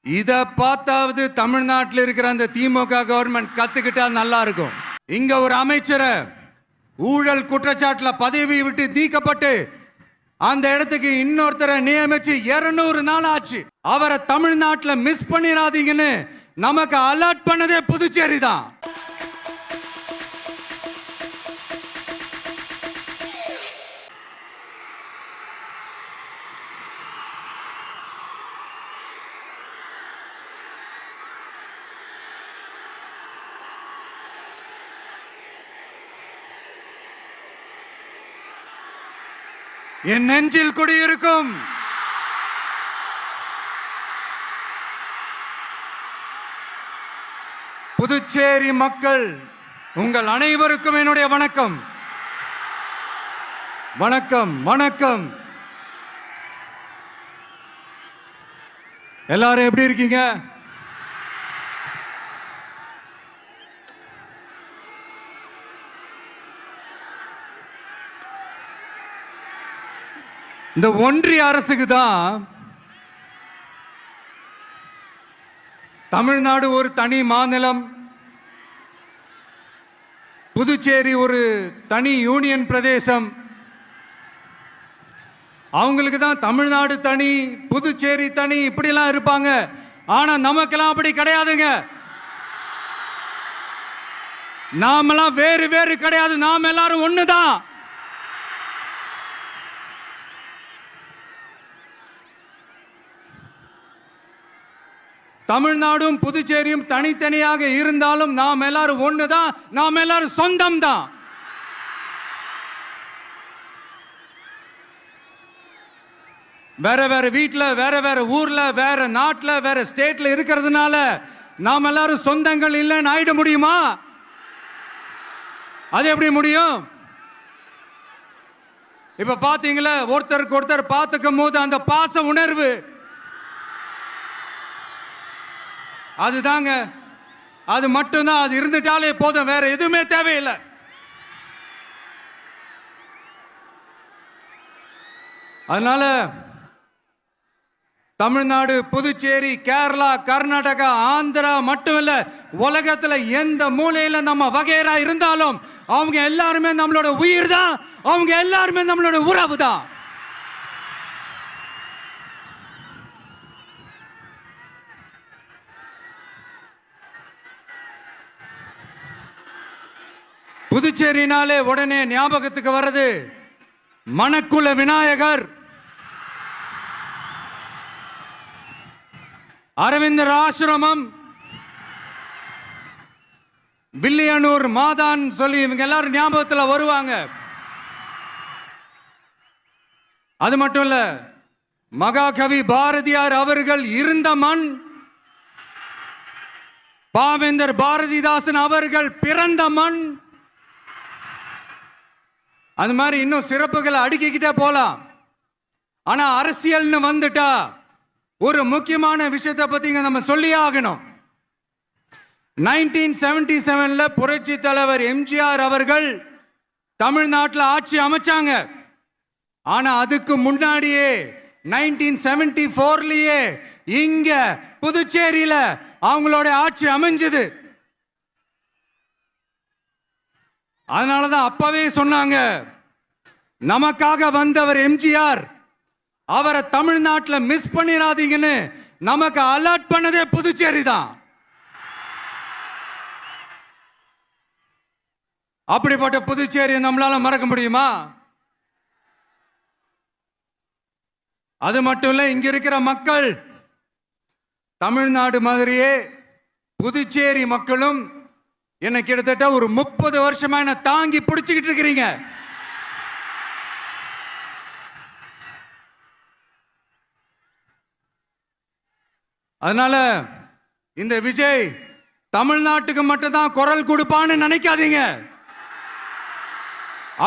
இத பார்த்தாவது தமிழ்நாட்டில் இருக்கிற அந்த திமுக கவர்மெண்ட் கத்துக்கிட்டா நல்லா இருக்கும். இங்க ஒரு அமைச்சரை ஊழல் குற்றச்சாட்டுல பதவி விட்டு நீக்கப்பட்டு அந்த இடத்துக்கு இன்னொருத்தரை நியமிச்சு 200 நாள் ஆச்சு. அவரை தமிழ்நாட்டில் மிஸ் பண்ணிடாதீங்கன்னு நமக்கு அலர்ட் பண்ணதே புதுச்சேரி தான். என் நெஞ்சில் குடியிருக்கும் புதுச்சேரி மக்கள் உங்கள் அனைவருக்கும் என்னுடைய வணக்கம். வணக்கம் வணக்கம். எல்லாரும் எப்படி இருக்கீங்க? இந்த ஒன்றிய அரசுக்கு தான் தமிழ்நாடு ஒரு தனி மாநிலம், புதுச்சேரி ஒரு தனி யூனியன் பிரதேசம். அவங்களுக்கு தான் தமிழ்நாடு தனி, புதுச்சேரி தனி, இப்படிலாம் இருப்பாங்க. ஆனா நமக்கெல்லாம் அப்படி கிடையாதுங்க. நாமெல்லாம் வேறு வேறு கிடையாது. நாம் எல்லாரும் ஒண்ணுதான். தமிழ்நாடும் புதுச்சேரியும் தனித்தனியாக இருந்தாலும் நாம் எல்லாரும் ஒண்ணுதான். நாம் எல்லாரும் சொந்தம் தான். வேற வேற வீட்டுல, வேற வேற ஊர்ல, வேற நாட்டுல, வேற ஸ்டேட்ல இருக்கிறதுனால நாம் எல்லாரும் சொந்தங்கள் இல்லைன்னு ஆயிட முடியுமா? அது எப்படி முடியும்? இப்ப பாத்தீங்களா, ஒருத்தருக்கு ஒருத்தர் பார்த்துக்கும் போது அந்த பாச உணர்வு, அதுதாங்க, அது மட்டும்தான். அது இருந்துட்டாலே போதும், வேற எதுவுமே தேவையில்லை. அதனால தமிழ்நாடு, புதுச்சேரி, கேரளா, கர்நாடகா, ஆந்திரா மட்டும் இல்ல, உலகத்துல எந்த மூலையில நம்ம வகைரா இருந்தாலும் அவங்க எல்லாருமே நம்மளோட உயிர் தான். அவங்க எல்லாருமே நம்மளோட உறவு தான். புதுச்சேரினாலே உடனே ஞாபகத்துக்கு வர்றது மணக்குள விநாயகர், அரவிந்தர் ஆசிரமம், வில்லியனூர் மாதான் சொல்லி இவங்க எல்லாரும் ஞாபகத்தில் வருவாங்க. அது மட்டும் இல்ல, மகாகவி பாரதியார் அவர்கள் இருந்த மண், பாவேந்தர் பாரதிதாசன் அவர்கள் பிறந்த மண். அது மாதிரி இன்னும் சிறப்புகளை அடுக்கிக்கிட்டே போலாம். ஆனா அரசியல்னு வந்துட்டா ஒரு முக்கியமான விஷயத்தை பத்தி நம்ம சொல்லி ஆகணும். 1977 புரட்சி தலைவர் எம்ஜிஆர் அவர்கள் தமிழ்நாட்டில் ஆட்சி அமைச்சாங்க. ஆனா அதுக்கு முன்னாடியே 1974 இங்க புதுச்சேரியில அவங்களோட ஆட்சி அமைஞ்சது. அதனாலதான் அப்பவே சொன்னாங்க, நமக்காக வந்தவர் எம்ஜிஆர், அவரை தமிழ்நாட்டில் மிஸ் பண்ணிடாதீங்கன்னு நமக்கு அலர்ட் பண்ணதே புதுச்சேரி தான். அப்படிப்பட்ட புதுச்சேரியை நம்மளால மறக்க முடியுமா? அது மட்டும் இல்ல, இங்க இருக்கிற மக்கள் தமிழ்நாடு மாதிரியே புதுச்சேரி மக்களும் என்ன கிட்டத்தட்ட ஒரு 30 வருஷமா என்ன தாங்கி பிடிச்சுக்கிட்டு இருக்கிறீங்க. அதனால இந்த விஜய் தமிழ்நாட்டுக்கு மட்டும்தான் குரல் கொடுப்பான்னு நினைக்காதீங்க.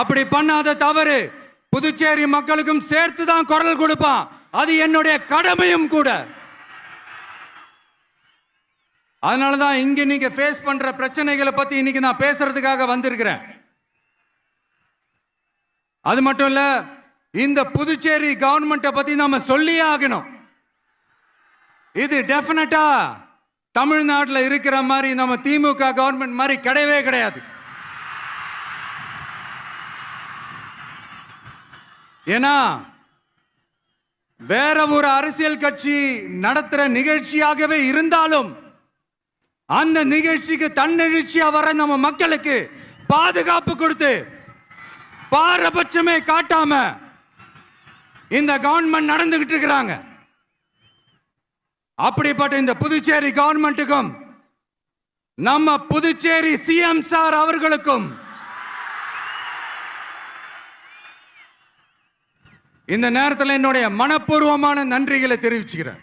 அப்படி பண்ணாத தவறு புதுச்சேரி மக்களுக்கும் சேர்த்து தான் குரல் கொடுப்பான். அது என்னுடைய கடமையும் கூட. அதனாலதான் இங்க நீங்க ஃபேஸ் பண்ற பிரச்சனைகளை பத்தி இன்னைக்கு நான் பேசுறதுக்காக வந்திருக்கிறேன். அது மட்டும் இல்ல, இந்த புதுச்சேரி கவர்மெண்ட்டை பத்தி நாம சொல்லியே ஆகணும். இது டெஃபினட்டா தமிழ்நாட்டில் இருக்கிற மாதிரி நம்ம திமுக கவர்மெண்ட் மாதிரி கிடையவே கிடையாது. ஏன்னா வேற ஒரு அரசியல் கட்சி நடத்துற நிகழ்ச்சியாகவே இருந்தாலும் அந்த நிகழ்ச்சிக்கு தன்னெழுச்சியா வர நம்ம மக்களுக்கு பாதுகாப்பு கொடுத்து பாரபட்சமே காட்டாம இந்த கவர்மெண்ட் நடந்துகிட்டு இருக்கிறாங்க. அப்படிப்பட்ட இந்த புதுச்சேரி கவர்மெண்ட்டுக்கும் நம்ம புதுச்சேரி சிஎம் சார் அவர்களுக்கும் இந்த நேரத்தில் என்னுடைய மனப்பூர்வமான நன்றிகளை தெரிவிச்சுக்கிறேன்.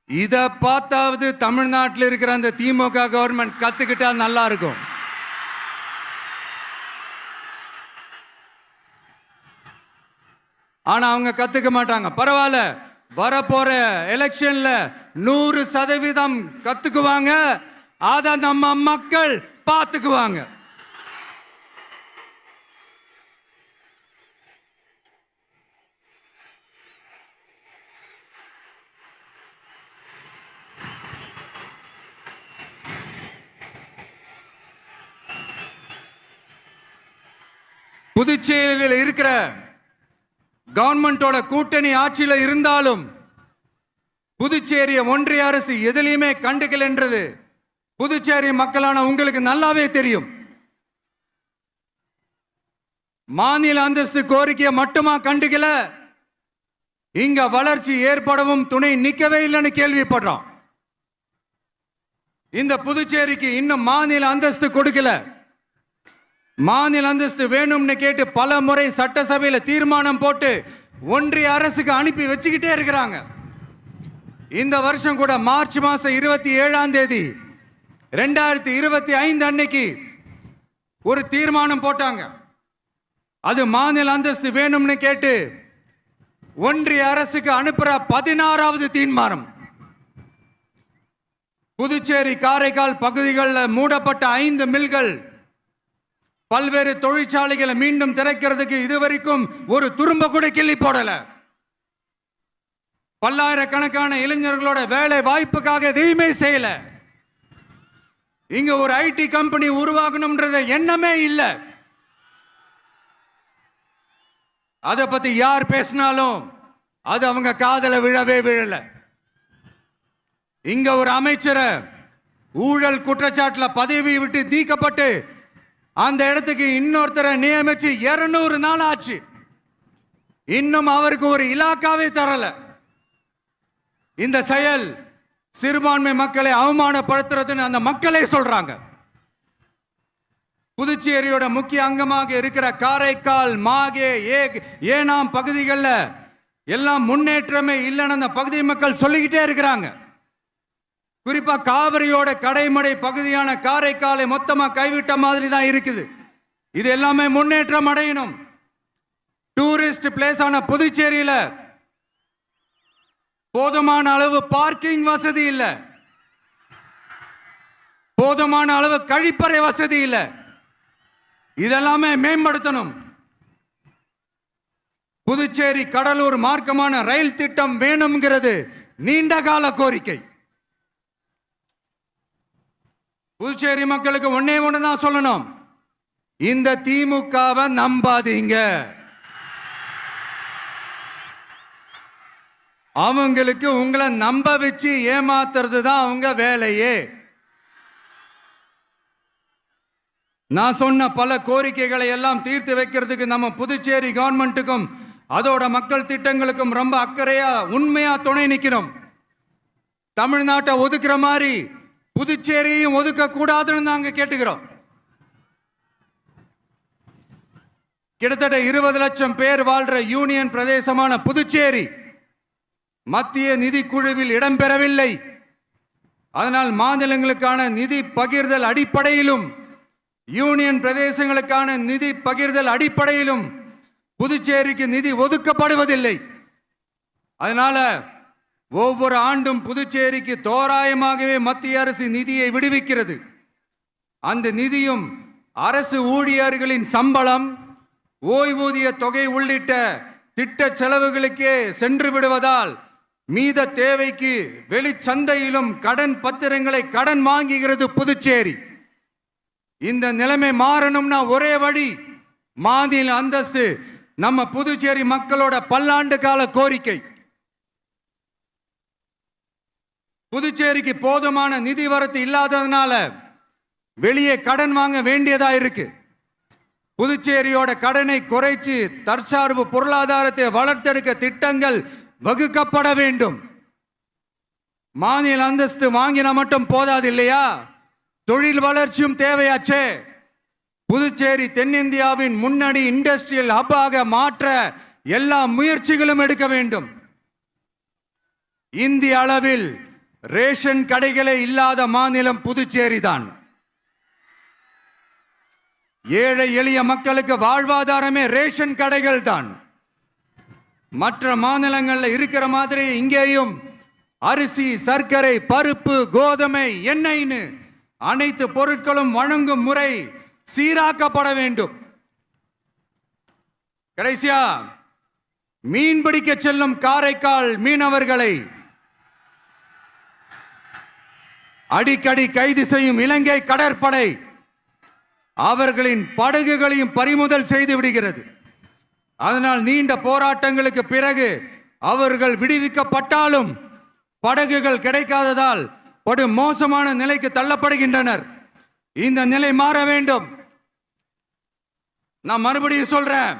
இத பார்த்தாவது தமிழ்நாட்டில் இருக்கிற அந்த திமுக கவர்மெண்ட் கத்துக்கிட்டா நல்லா இருக்கும். ஆனா அவங்க கத்துக்க மாட்டாங்க. பரவாயில்ல, வரப்போற எலெக்ஷன்ல 100% கத்துக்குவாங்க. அத நம்ம மக்கள் பார்த்துக்குவாங்க. புதுச்சேரியில் இருக்கிற கவர்மெண்டோட கூட்டணி ஆட்சியில் இருந்தாலும் புதுச்சேரிய ஒன்றிய அரசு எதிலையுமே கண்டுக்கல என்றது புதுச்சேரி மக்களான உங்களுக்கு நல்லாவே தெரியும். மாநில அந்தஸ்து கோரிக்கையை மட்டுமா கண்டுக்கல, இங்க வளர்ச்சி ஏற்படவும் துணை நிற்கவே இல்லைன்னு கேள்விப்படுறோம். இந்த புதுச்சேரிக்கு இன்னும் மாநில அந்தஸ்து கொடுக்கல. மாநில அந்தஸ்து வேணும்னு கேட்டு பல முறை சட்டசபையில் தீர்மானம் போட்டு ஒன்றிய அரசுக்கு அனுப்பி வச்சுக்கிட்டே இருக்கிறாங்க. இந்த வருஷம் கூட மார்ச் மாசம் 27ஆம் தேதி 2025 அன்னைக்கு ஒரு தீர்மானம் போட்டாங்க. அது மாநில அந்தஸ்து வேணும்னு கேட்டு ஒன்றிய அரசுக்கு அனுப்புற 16வது தீர்மானம். புதுச்சேரி காரைக்கால் பகுதிகளில் மூடப்பட்ட 5 மில்கள், பல்வேறு தொழிற்சாலைகளை மீண்டும் திறக்கிறதுக்கு இதுவரைக்கும் ஒரு துரும்ப கூட கிள்ளி போடல. பல்லாயிரக்கணக்கான இளைஞர்களோட வேலை வாய்ப்புக்காக எதையுமே செய்யல. இங்க ஒரு ஐடி கம்பெனி உருவாகணும்ன்றது எண்ணமே இல்லை. அதை பத்தி யார் பேசினாலும் அது அவங்க காதல விழவே விழல. இங்க ஒரு அமைச்சரை ஊழல் குற்றச்சாட்டுல பதவி விட்டு நீக்கப்பட்டு அந்த இடத்துக்கு இன்னொருத்தரை நியமிச்சு 200 நாள் ஆச்சு. இன்னும் அவருக்கு ஒரு இலாக்காவே தரல. இந்த செயல் சிறுபான்மை மக்களை அவமானப்படுத்துறதுன்னு அந்த மக்களே சொல்றாங்க. புதுச்சேரியோட முக்கிய அங்கமாக இருக்கிற காரைக்கால், மாகே, ஏனாம் பகுதிகளில் எல்லாம் முன்னேற்றமே இல்லைன்னு அந்த பகுதி மக்கள் சொல்லிக்கிட்டே இருக்கிறாங்க. குறிப்பா காவிரியோட கடைமடை பகுதியான காரைக்காலை மொத்தமா கைவிட்ட மாதிரி தான் இருக்குது. இது எல்லாமே முன்னேற்றம் அடையணும். டூரிஸ்ட் பிளேஸ் ஆன புதுச்சேரியில போதுமான அளவு பார்க்கிங் வசதி இல்ல, போதுமான அளவு கழிப்பறை வசதி இல்ல. இதெல்லாமே மேம்படுத்தணும். புதுச்சேரி கடலூர் மார்க்கமான ரயில் திட்டம் வேணும்ங்கிறது நீண்ட கால கோரிக்கை. புதுச்சேரி மக்களுக்கு ஒன்னே ஒண்ணுதான் சொல்லணும், இந்த திமுகவை நம்பாதீங்க. அவங்களுக்கு உங்களை நம்ப வச்சு ஏமாத்துறது தான் அவங்க வேலையே. நான் சொன்ன பல கோரிக்கைகளை எல்லாம் தீர்த்து வைக்கிறதுக்கு நம்ம புதுச்சேரி கவர்மெண்ட்டுக்கும் அதோட மக்கள் திட்டங்களுக்கும் ரொம்ப அக்கறையா உண்மையா துணை நிற்கணும். தமிழ்நாட்டை ஒதுக்குற மாதிரி புதுச்சேரியும் ஒதுக்க கூடாதுன்னு நாங்க கேட்டுக்கிறோம். கிட்டத்தட்ட 20 லட்சம் பேர் வாழ்ற யூனியன் பிரதேசமான புதுச்சேரி மத்திய நிதி குழுவில் இடம்பெறவில்லை. அதனால் மாநிலங்களுக்கான நிதி பகிர்தல் அடிப்படையிலும் யூனியன் பிரதேசங்களுக்கான நிதி பகிர்தல் அடிப்படையிலும் புதுச்சேரிக்கு நிதி ஒதுக்கப்படுவதில்லை. அதனால ஒவ்வொரு ஆண்டும் புதுச்சேரிக்கு தோராயமாகவே மத்திய அரசு நிதியை விடுவிக்கிறது. அந்த நிதியும் அரசு ஊழியர்களின் சம்பளம், ஓய்வூதிய தொகை உள்ளிட்ட திட்ட செலவுகளுக்கே சென்று விடுவதால் மீத தேவைக்கு வெளிச்சந்தையிலும் கடன் பத்திரங்களை கடன் வாங்குகிறது புதுச்சேரி. இந்த நிலைமை மாறணும்னா ஒரே வழி மாநில அந்தஸ்து. நம்ம புதுச்சேரி மக்களோட பல்லாண்டு கால கோரிக்கை. புதுச்சேரிக்கு போதுமான நிதி வரத்து இல்லாததுனால வெளியே கடன் வாங்க வேண்டியதா இருக்கு. புதுச்சேரியோட கடனை குறைச்சு தற்சார்பு பொருளாதாரத்தை வளர்த்தெடுக்க திட்டங்கள் வகுக்கப்பட வேண்டும். மாநில அந்தஸ்து வாங்கினா மட்டும் போதாது இல்லையா, தொழில் வளர்ச்சியும் தேவையாச்சே. புதுச்சேரி தென்னிந்தியாவின் முன்னணி இண்டஸ்ட்ரியல் ஹப்பாக மாற்ற எல்லா முயற்சிகளும் எடுக்க வேண்டும். இந்திய அளவில் ரேஷன் கடைகளே இல்லாத மாநிலம் புதுச்சேரி தான். ஏழை எளிய மக்களுக்கு வாழ்வாதாரமே ரேஷன் கடைகள் தான். மற்ற மாநிலங்கள்ல இருக்கிற மாதிரி இங்கேயும் அரிசி, சர்க்கரை, பருப்பு, கோதுமை, எண்ணெய்னு அனைத்து பொருட்களும் வழங்கும் முறை சீராக்கப்பட வேண்டும். கடைசியா மீன் பிடிக்க செல்லும் காரைக்கால் மீனவர்களை அடிக்கடி கைது செய்யும் இலங்கை கடற்படை அவர்களின் படகுகளையும் பறிமுதல் செய்து விடுகிறது. அதனால் நீண்ட போராட்டங்களுக்கு பிறகு அவர்கள் விடுவிக்கப்பட்டாலும் படகுகள் கிடைக்காததால் படு மோசமான நிலைக்கு தள்ளப்படுகின்றனர். இந்த நிலை மாற வேண்டும். நான் மறுபடியும் சொல்றேன்,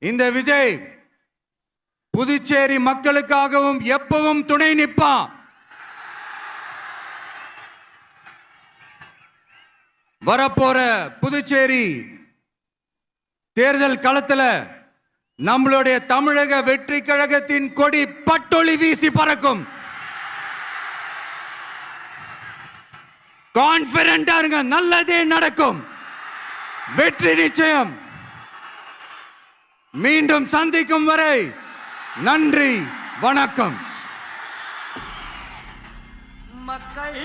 இந்த விஜய் புதுச்சேரி மக்களுக்காகவும் எப்பவும் துணை நிற்பான். வரப்போற புதுச்சேரி தேர்தல் களத்துல நம்மளுடைய தமிழக வெற்றி கழகத்தின் கொடி பட்டொளி வீசி பறக்கும். கான்பிடென்டா இருங்க, நல்லதே நடக்கும். வெற்றி நிச்சயம். மீண்டும் சந்திக்கும் வரை நன்றி, வணக்கம். மக்கள்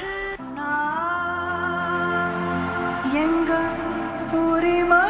எங்க உரிமை